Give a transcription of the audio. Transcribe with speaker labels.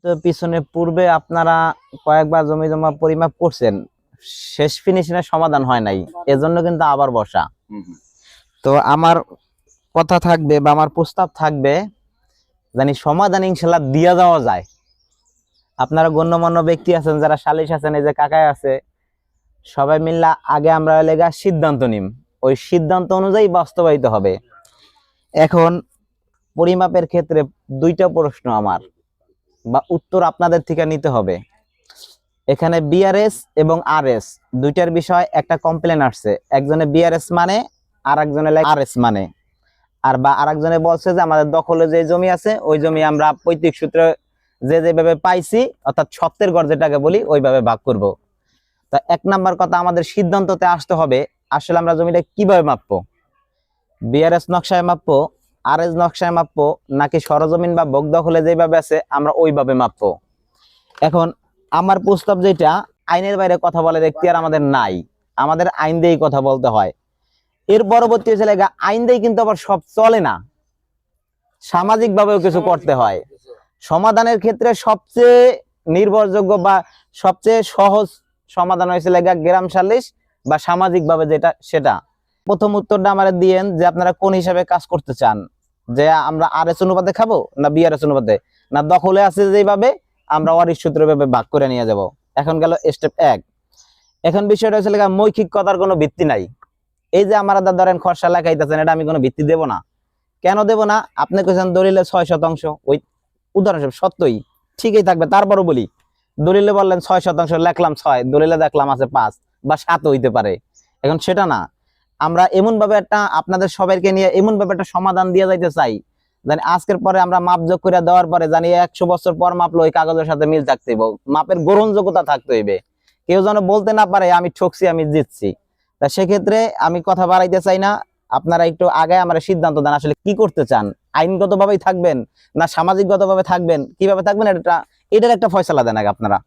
Speaker 1: তো পিছনে পূর্বে আপনারা কয়েকবার জমি জমা পরিমাপ করছেন, শেষ ফিনিশিংয়ের সমাধান হয় নাই, এজন্য কিন্তু আবার বসা। তো আমার কথা থাকবে বা আমার প্রস্তাব থাকবে, জানি সমাধান ইনশাল্লাহ দিয়া দেওয়া যায়। আপনারা গণ্যমান্য ব্যক্তি আছেন, যারা সালিশ আছেন, এই যে কাকায় আছে, সবাই মিল্লা আগে আমরা লেগা সিদ্ধান্ত নিম, ওই সিদ্ধান্ত অনুযায়ী বাস্তবায়িত হবে। এখন পরিমাপের ক্ষেত্রে দুইটা প্রশ্ন আমার বা উত্তর আপনাদের থেকে নিতে হবে। এখানে বিআরএস এবং আরএস দুইটার বিষয় একটা কমপ্লেন আসছে, একজনে বিআরএস মানে আর একজনে আরএস মানে, আর বা আরেকজনে বলছে যে আমাদের দখলে যে জমি আছে ওই জমি আমরা পৈতৃক সূত্রে যেভাবে পাইছি, অর্থাৎ সত্যের গড় যেটাকে বলি, ওইভাবে ভাগ করব। তা এক নাম্বার কথা, আমাদের সিদ্ধান্ততে আসতে হবে আসলে আমরা জমিটা কিভাবে মাপবো, বিআরএস নকশায় মাপবো, আরএস নকশায় মাপবো, নাকি সরজমিন বা ভোগ দখলে যেভাবে আছে আমরা ওইভাবে মাপবো। এখন আমার প্রস্তাব যেটা, আইনের বাইরে কথা বলার এখতিয়ার আমাদের নাই, আমাদের আইন দিয়েই কথা বলতে হয়। এর পরবর্তী হচ্ছে আইন দিয়ে কিন্তু আবার সব চলে না, সামাজিক ভাবেও কিছু করতে হয়। সমাধানের ক্ষেত্রে সবচেয়ে নির্ভরযোগ্য বা সবচেয়ে সহজ সমাধান হয়েছে গ্রাম সালিশ বা সামাজিক ভাবে যেটা, সেটা। প্রথম উত্তরটা আমার দিয়েন যে আপনারা কোন হিসাবে কাজ করতে চান, যে আমরা আরএস অনুপাতে খাবো না বিআরএস অনুপাতে, না দখলে আছে যেভাবে আমরা ওয়ারিশ সূত্র ভাবে ভাগ করে নিয়ে যাব। এখন গেল স্টেপ 1। এখন বিষয়টা হচ্ছে মৌখিক কথার কোনো ভিত্তি নাই। এই যে আমার ধরেন খরচা লাগাইতেছেন, এটা আমি কোনো ভিত্তি দেব না। কেন দেব না? আপনি কেছেন দলিলে 6%, ওই উদাহরণস্বরূপ সত্যই ঠিকই থাকবে, তারপরও বলি দলিলে বললেন 6%, লেখলাম 6, দলিলে দেখলাম আছে 5 বা 7 হইতে পারে। এখন সেটা না, আমরা এমন ভাবে একটা আপনাদের সবাইকে নিয়ে এমন ভাবে একটা সমাধান দিয়ে যাইতে চাই, জানি আজকের পরে আমরা মাপযোগ করে দেওয়ার পরে জানি 100 বছর পর মাপলো ওই কাগজের সাথে মিল থাকতে হইব, মাপের গ্রহণযোগ্যতা থাকতে হইবে, কেউ যেন বলতে না পারে আমি ঠকছি, আমি জিতছি। তা সেক্ষেত্রে আমি কথা বাড়াইতে চাই না, আপনারা একটু আগে আমার সিদ্ধান্ত দেন আসলে কি করতে চান, আইনগত ভাবেই থাকবেন না সামাজিকগত ভাবে থাকবেন, কিভাবে থাকবেন, এটার একটা ফয়সালা দেন আগে আপনারা।